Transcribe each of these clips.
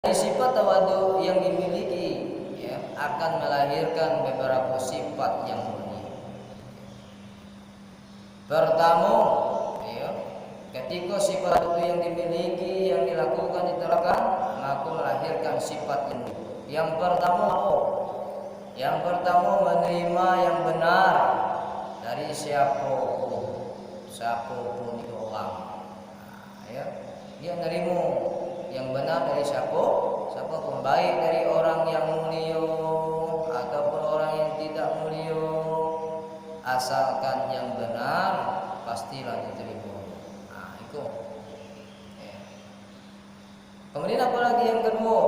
Sifat tawadu yang dimiliki ya, akan melahirkan beberapa sifat yang mulia. Pertama, ya, ketika sifat itu yang dimiliki, yang dilakukan, diterapkan, maka melahirkan sifat yang mulia. Yang pertama apa? Yang pertama menerima yang benar dari siapapun itu orang. Nah, ya, dia menerima yang benar dari siapapun, baik dari orang yang mulia ataupun orang yang tidak mulia, asalkan yang benar pastilah diterima. Nah, itu. Ya. Kemudian apa lagi yang kedua?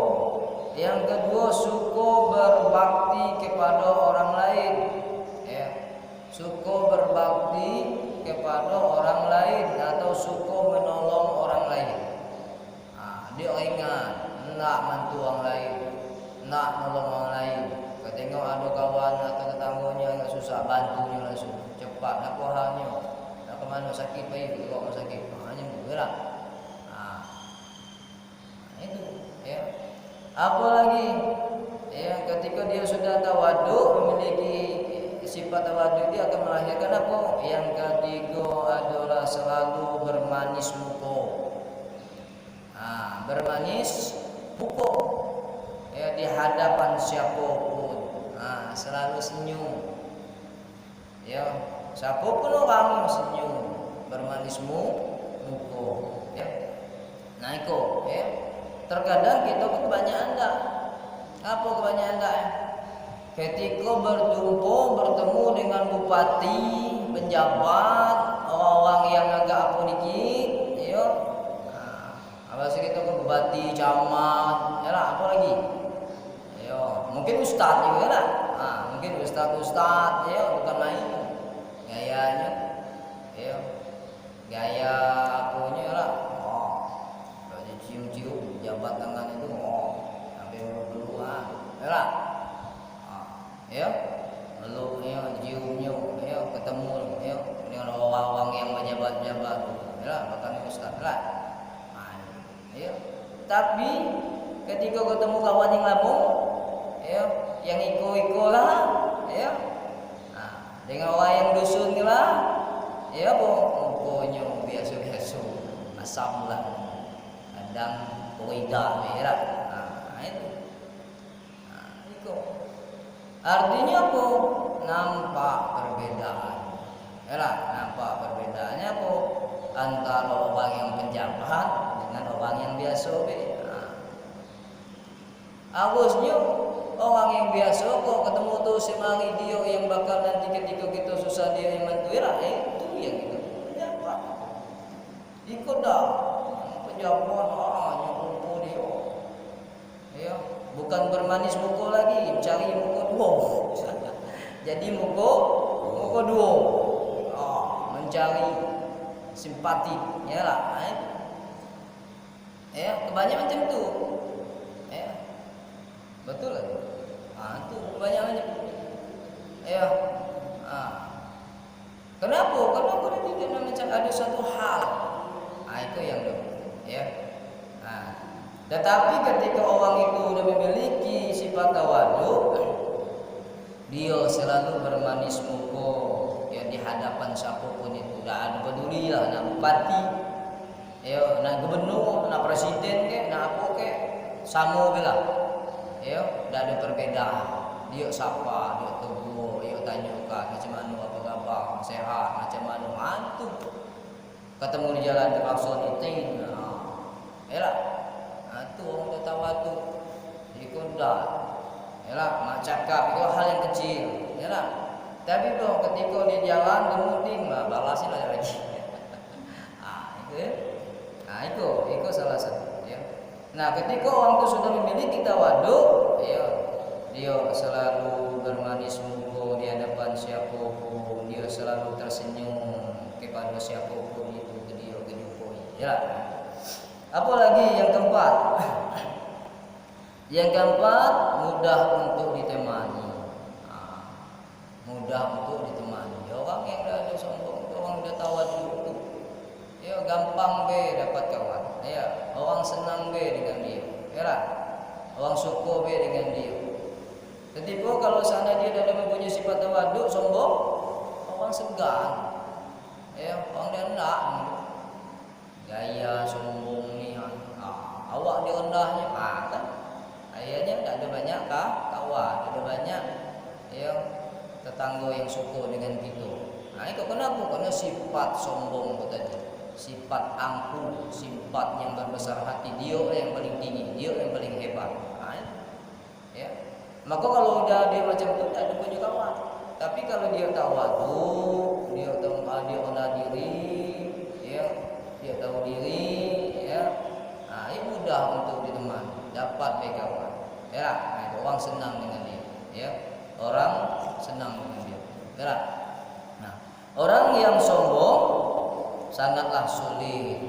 Yang kedua, suka berbakti kepada orang lain. Ya. Suka berbakti kepada orang lain atau suka menolong orang lain. Dia ingat nak bantu orang lain, nak nolong orang lain. Ketengok ada kawan atau tetangganya yang susah, bantunya langsung cepat. Apa halnya? Nak ke mana sakit baik, bawa sakit. Hanya bergerak. Itu ya. Apa lagi? Ya, ketika dia sudah tawadu, memiliki sifat tawadu, dia akan melahirkan apa? Yang ketiga adalah selalu bermanis muka. Bermanis muka ya, di hadapan siapapun, selalu senyum ya, siapapun orang senyum, bermanis muka ya. Nah itu ya, terkadang kita kebanyakan dah. Apa kebanyakan dah ya? Ketika bertemu dengan bupati, penjabat, orang yang agak apa dikit ya, bahasa kita pun bupati, camat, ya lah, apa lagi? Yo, mungkin ustaz juga lah. Mungkin ustaz, ya bukan main. Gayanya, ya, gaya apanya lah. Kalau cium-cium, jabat tangan itu, sampai dulu, ya lah. Ya, lalu ya ciumnya, ya ketemu, ya dengan orang-orang yang pejabat-pejabat, ya lah, bahkan ustaz lah. Ya. Tapi ketika ketemu kawan yang lama, ya, yang iko lah, ya, dengan orang yang dusun lah, ya, pokoknya biasa-biasa, asam lah, kadang koida, ya, itu, artinya apa? Nampak perbedaan, ya, nampak perbedaannya apa? Antara orang yang penjabat dengan orang yang biasa. Agusnya orang yang biasa kok ketemu tuh semari dia yang bakal nanti ketika kita susah dia yang bantuin, itu yang kita penjabat. Ikut dah penjabat hanya kumpul dia. Ya, bukan bermanis muka lagi, mencari muka dua. Jadi muka dua. Mencari simpati, ya lah. Ya, kebanyakan macam tu. Ya. Betul lah. Tu kebanyakan macam tu. Ya. Kenapa? Kenapa dia tidak macam ada satu hal? Itu yang tu. Ya. Tetapi ketika orang itu sudah memiliki sifat tawadu, dia selalu bermanis muka ya, di hadapan siapapun itu. Tak ada peduli lah, nak bupati, ya, nak gubernur, nak presiden ke, nak apa ke, sama bila, ya, tak ada perbedaan. Dia sapa, dia tegur, dia tanyakan macam mana, apa khabar, sehat, macam mana, mantu. Ketemu di jalan terpaksa nitin, ya lah, tu orang dah tawadu, ikut dah, ya lah, mak cakap itu hal yang kecil, ya lah. Tapi dong ketika di jalan kemudian balasin lagi. Itu salah satu. Ya. Nah, ketika orang itu sudah memiliki tawadu, ya, dia selalu bermanis muka di hadapan siapapun, dia selalu tersenyum kepada siapapun itu dia jumpai. Ya. Apalagi yang keempat? Yang keempat, mudah untuk ditemani. Mudah untuk ditemani. Orang yang dah sombong, orang dah tawadu itu, ya gampang be dapat kawan. Ya, orang senang be dengan dia. Ya lah. orang syukur dengan dia. Tetapi kalau sana dia dah mempunyai sifat tawaduk, sombong, orang segan. Orang dia hendak gaya sombong ni, awak dia rendahnya, kan? Ayahnya tak ada banyak kawan, ada banyak tetangga yang syukur dengan kita. Itu kenapa? Karena sifat sombong itu tadi, sifat angkuh, sifat yang berbesar hati, dia yang paling tinggi, dia yang paling hebat. Maka kalau udah dia macam itu, tak ada punya kawan. Tapi kalau dia tawaduk, dia rendah diri, dia tahu diri, ini mudah untuk ditemani, dapat kawan. Orang senang dengan dia, orang senang dengan dia. Nah, orang yang sombong sangatlah sulit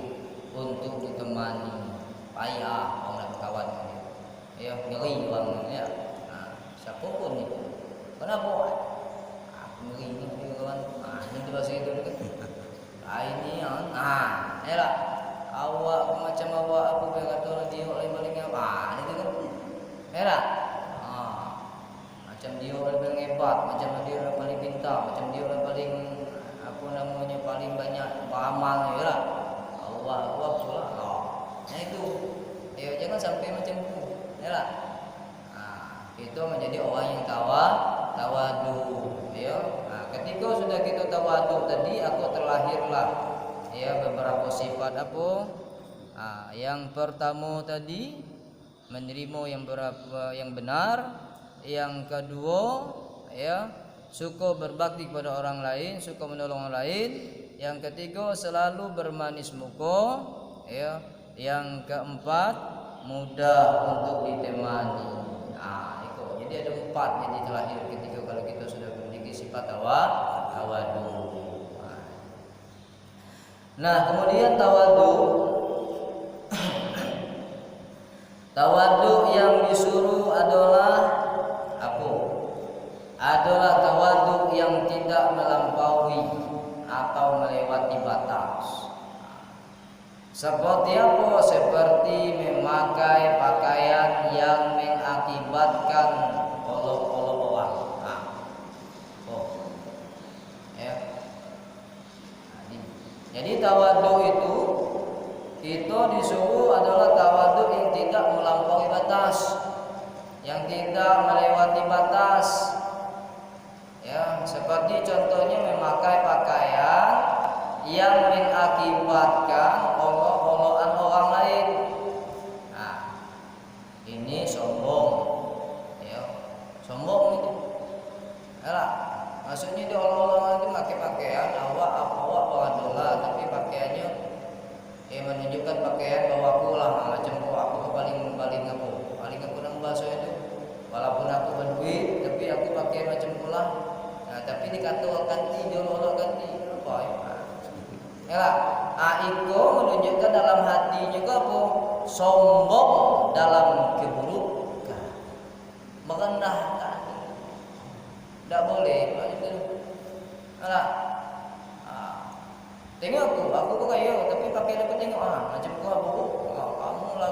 untuk ditemani, payah orang berkawan dengan dia. Ngeri orangnya. Siapa pun itu. Kenapa? Aku ngeri ni kawan. Ini bahasa itu dekat. Ini awak macam awak aku berkata dia orang paling hebat. Itu kan. Macam dia orang paling hebat, macam dia orang paling pintar, macam dia orang paling paling banyak beramal awak pula. Itu. Jangan sampai macam tu. Itu menjadi orang yang tawaduk. Ketika sudah kita tawaduk tadi, aku terlahirlah beberapa sifat apa? Yang pertama tadi menerima yang benar, yang kedua suka berbakti kepada orang lain, suka menolong orang lain, yang ketiga selalu bermanis muka, yang keempat mudah untuk ditemani. Jadi ada 4 yang terlahir ketika kalau kita sudah memiliki sifat tawaduk. Nah, kemudian tawaduk yang disuruh adalah apa? Adalah tawaduk yang tidak melampaui atau melewati batas. Seperti apa? Seperti memakai pakaian yang mengakibatkan olok-olok orang. Jadi tawaduk itu kita disuruh adalah tawaduk yang tidak melampaui batas, yang tidak melewati batas. Seperti contohnya memakai pakaian yang mengakibatkan olok-olokan orang lain. Ini sombong. Sombong itu. Maksudnya dia olok-olokan itu pakai pakaian awak dolar, tapi pakaiannya menunjukkan pakaian bahwa aku lah macam aku paling aku nama bahasa itu. Walaupun aku berduit, tapi aku pakai macam pula. Tapi dikata ganti, dia olok ganti. Itu menunjukkan dalam hati juga apa? Sombong dalam keburukan, merendahkan. Tidak boleh. Tengok aku kaya, tapi pakai dapat tengok macam kamu lah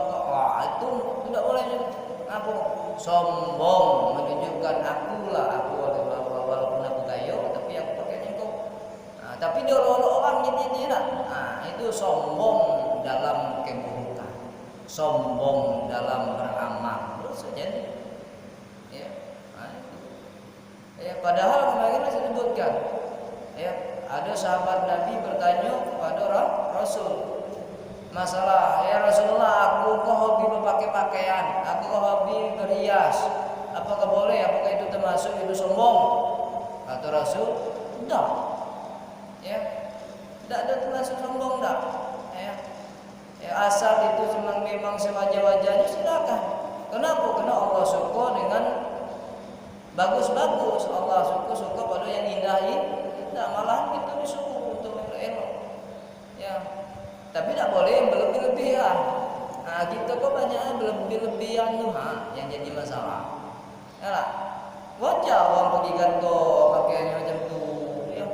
itu tidak boleh. Apa? Sombong menunjukkan aku walaupun aku kaya, tapi aku pakai tengok. Tapi dia orang gini itu sombong dalam keburukan, sombong dalam beramal. Terus jadi padahal kemarin saya sebutkan ada sahabat Nabi bertanya kepada Rasul masalah, Rasulullah, aku kok hobi memakai pakaian, aku kok hobi berhias, apakah boleh, apakah itu termasuk itu sombong? Kata Rasul, tidak. Tidak ada termasuk sombong, tidak. Asal itu memang sewajar-wajarnya, silakan. Kenapa? Karena Allah suka dengan bagus-bagus. Allah suka pada yang indah. Malahan kita disuruh untuk elok. Tapi tidak boleh yang berlebih-lebihan. Kita kok banyaknya berlebih-lebihan yang jadi masalah. Wajar orang pergi kantor pakaiannya macam tu,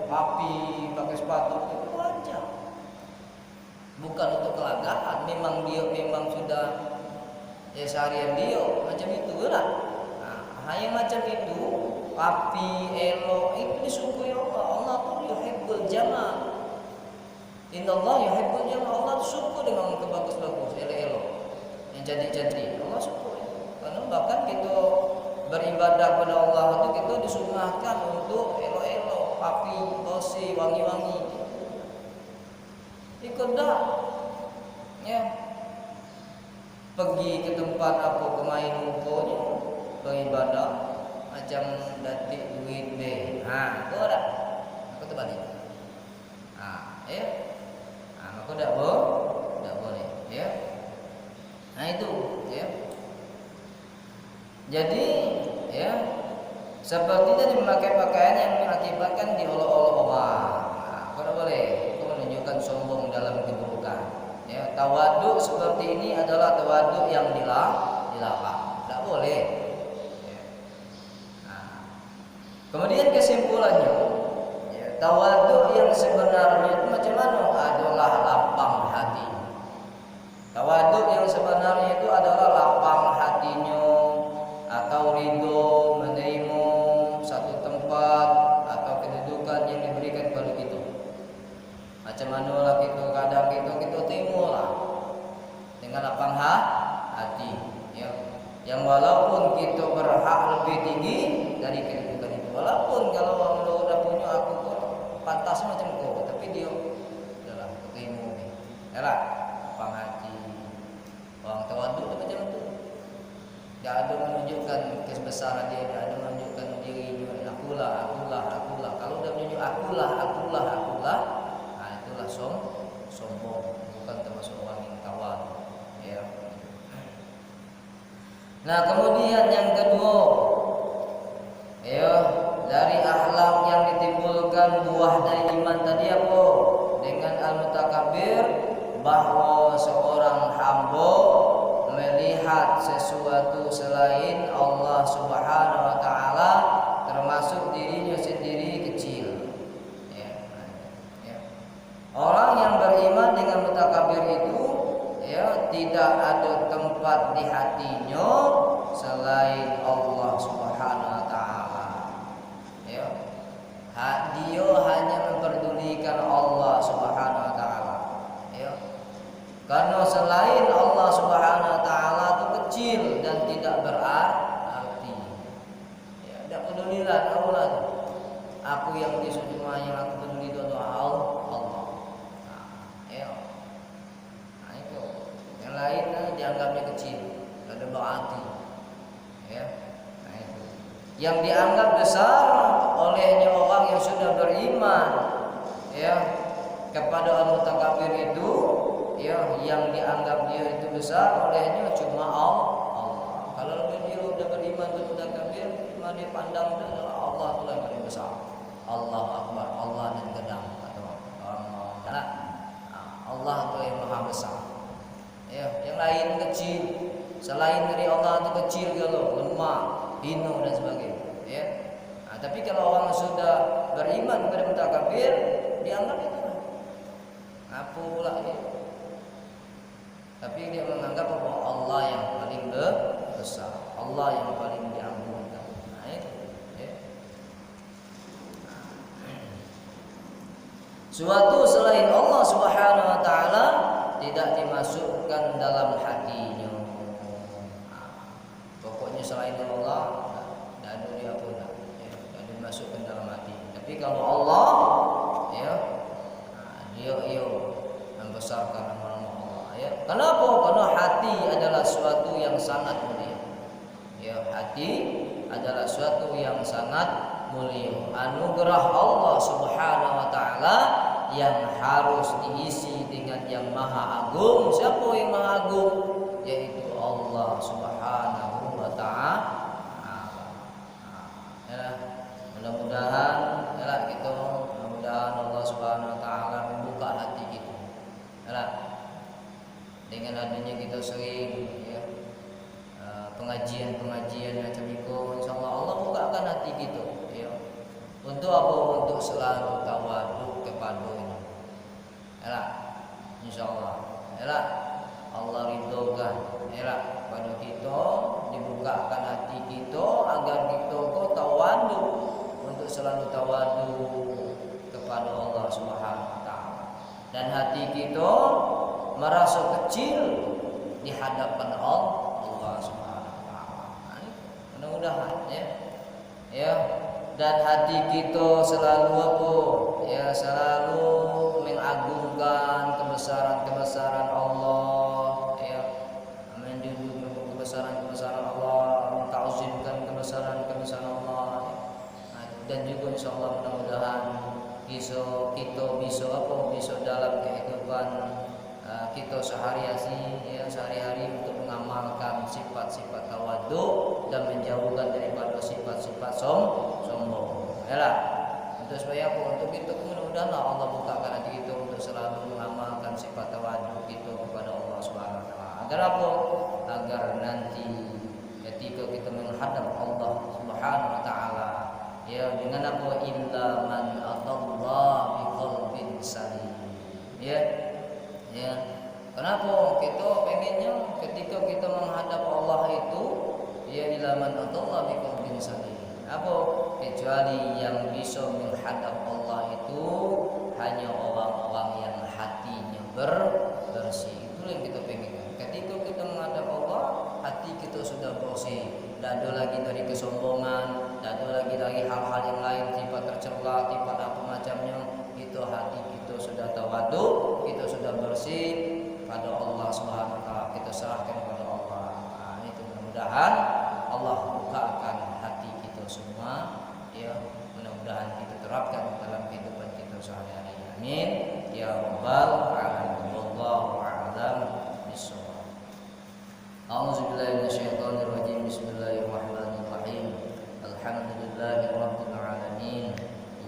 rapi, pakai sepatu, itu wajar. Bukan untuk kelagahan, memang sudah ya seharian dia macam itu lah. Nah, yang macam itu rapi, elok itu disukai Allah. Allah tuh yuhibbul jamal. Innallaha yuhibbul jamal. Allah tuh suka dengan kebagus-bagus, elok-elok, yang cantik-cantik. Allah suka. Karena bahkan kita beribadah kepada Allah itu kita disunahkan untuk elok-elok, rapi, bersih, wangi-wangi. Ikut dah, ya. Pergi ke tempat apa kemain rupanya beribadah macam datik duit be. Kau dah. Aku terbalik. Ya. Maka tak boleh, ya. Nah itu, ya. Jadi, ya, seperti tadi memakai pakaian yang mengakibatkan diolok-olok orang. Kau tak boleh. Kau menunjukkan sombong dalam keburukan. Ya, tawaduk seperti ini adalah tawaduk yang dilarang. Tak boleh. Ya. Kemudian kesimpulannya, ya, tawaduk yang sebenarnya itu macam mana? Adalah lapang hati. Tawaduk yang sebenarnya itu adalah lapang hatinya, atau ridho menerima satu tempat atau kedudukan yang diberikan kepada kita. Macam mana lah kita kadang kita terima lah dengan lapang hati, ya. Yang walaupun kita berhak lebih tinggi dari kedudukan itu, walaupun kalau orang dah punya aku pun pantas macam kau, tapi dia adalah terima ni, ya lah, lapang hati. Orang tawaduk tu macam tu. Dia ada menunjukkan kebesaran dia, dia ada menunjukkan dirinya, akulah. Kalau dia menunjuk akulah, itulah sombong, bukan termasuk orang yang tawadu, ya. Nah, kemudian yang kedua, ya, dari akhlak yang ditimbulkan buah dari iman tadi apa? Dengan al-mutakabbir, bahwa seorang hamba melihat sesuatu selain Allah Subhanahu wa taala, termasuk dirinya sendiri kecil. Orang yang beriman dengan mutakabir itu, ya, tidak ada tempat di hatinya selain Allah Subhanahu wa taala. Ya. Dia hanya memperdulikan Allah Subhanahu wa taala. Ya. Karena selain Allah Subhanahu wa taala itu kecil dan tidak berarti. Ya, tidak pedulilah Allah. Aku yang di surga, yang aku peduli itu adalah Allah. Lain dianggapnya kecil, tidak ada berarti, ya. Nah, itu yang dianggap besar olehnya orang yang sudah beriman, ya, kepada al-mutakabbir itu, ya, yang dianggap dia itu besar olehnya cuma Allah. Kalau dia sudah beriman kepada al-mutakabbir, cuma dia pandang adalah Allah itu yang paling besar. Allah Akbar, Allah dan gedang atau orang Allah itu yang maha besar. Ya, yang lain kecil, selain dari Allah itu kecil, kalau lemah, hina dan sebagainya. Ya. Tapi kalau orang sudah beriman kepada mutakabbir, dianggap itu apa pula dia. Tapi dia menganggap bahwa Allah yang paling besar, Allah yang paling diagungkan. Nah, itu. Ya. Suatu selain Allah Subhanahu wa taala tidak dimasukkan dalam hatinya. Pokoknya selain Allah tidak ada dia pun, ya, tidak dimasukkan dalam hati. Tapi kalau Allah, ya, dia membesarkan nama Allah. Ya. Kenapa? Karena hati adalah suatu yang sangat mulia. Ya, hati adalah suatu yang sangat mulia. Anugerah Allah Subhanahu wa taala yang harus diisi dengan yang maha agung. Siapa yang maha agung? Yaitu Allah Subhanahu wa ta'ala. Ya, mudah-mudahan Allah Subhanahu wa ta'ala membuka hati kita. Ya, dengan adanya kita sering, ya, pengajian macam itu, insyaallah Allah bukakan hati kita, ya. Untuk apa? Untuk selalu tawaduk kepadanya. Yalah, insyaallah. Yalah. Allah ridhokan era pada kita, dibukakan hati kita agar kita tawadu untuk selalu tawadu kepada Allah Subhanahu wa taala. Dan hati kita merasa kecil di hadapan Allah Subhanahu wa taala. Mudah-mudahan ya. Dan hati kita selalu apa? Ya, selalu mengagungkan kebesaran-kebesaran Allah, ya. Menjunjung kebesaran-kebesaran Allah, mentauhidkan kebesaran-kebesaran Allah. Nah, dan juga insyaallah mudah-mudahan kita bisa dalam kehidupan kita sehari-hari untuk mengamalkan sifat-sifat tawadhu dan menjauhkan daripada sifat-sifat sombong. Yalah. Untuk itu mudah-mudahan Allah bukakan hati kita untuk selalu mengamalkan sifat tawadhu kita kepada Allah Subhanahu wa taala. Agar apa? Agar nanti ketika kita menghadap Allah Subhanahu wa taala, ya, dengan apa? Illa man atallah biqalbin salim. Ya. Kenapa kita pengennya ketika kita menghadap Allah itu, ya, illa man atallah biqalbin salim. Apa? Kecuali yang bisa menghadap Allah itu hanya orang-orang yang hatinya bersih. Itu yang kita pengen. Ketika kita menghadap Allah, hati kita sudah bersih. Tidak ada lagi dari kesombongan, tidak ada lagi dari hal-hal yang lain, sifat tercela, sifat apa macamnya. Itu hati kita sudah tawadhu, kita sudah bersih pada Allah Subhanahu wa taala. Kita serahkan kepada Allah. Nah, itu mudah-mudahan Allah bukakan hati kita semua, ya, mudah-mudahan kita terapkan dalam kehidupan kita sehari-hari. Amin ya rabbal alamin. Wallahu a'lam bishawab. A'udzubillahi minasyaitonir rajim. Bismillahirrahmanirrahim. Alhamdulillahirabbil alamin.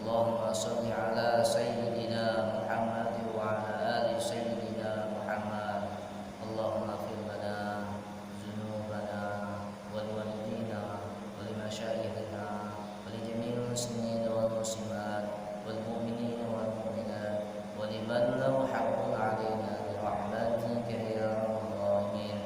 Allahumma shalli ala sayyidina Muhammad wa ala ali sayyidina Muhammad. Allahumma ighfir lana dzunubana wa liwalidina wa limasyayikhina wa li jami'il muslimin wal muslimat wal mu'minin wal mu'minat wa liman lahu haqqun 'alaina bi rahmatika ya rabbal alamin.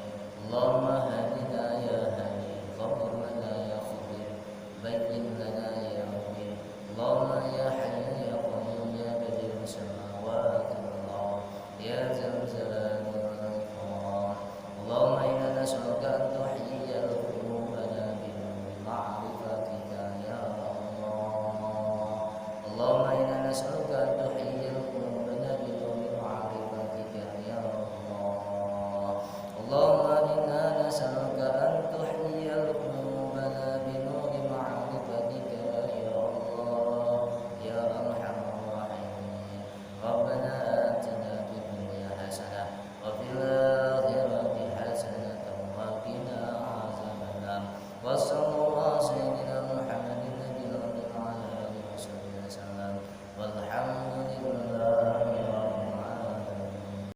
Allahumma hadina ya hadi, ghfir lana ya ghafir, bayyin lana ya mubin. Allahumma ya hayyu ya qayyum ya badi'us samawati wal ardh ya zal jalali wal ikram. Allahumma inna nas'aluka an tuhyiya qulubana bi nuri ma'rifatika ya Allah. Allahumma inna nas'aluka an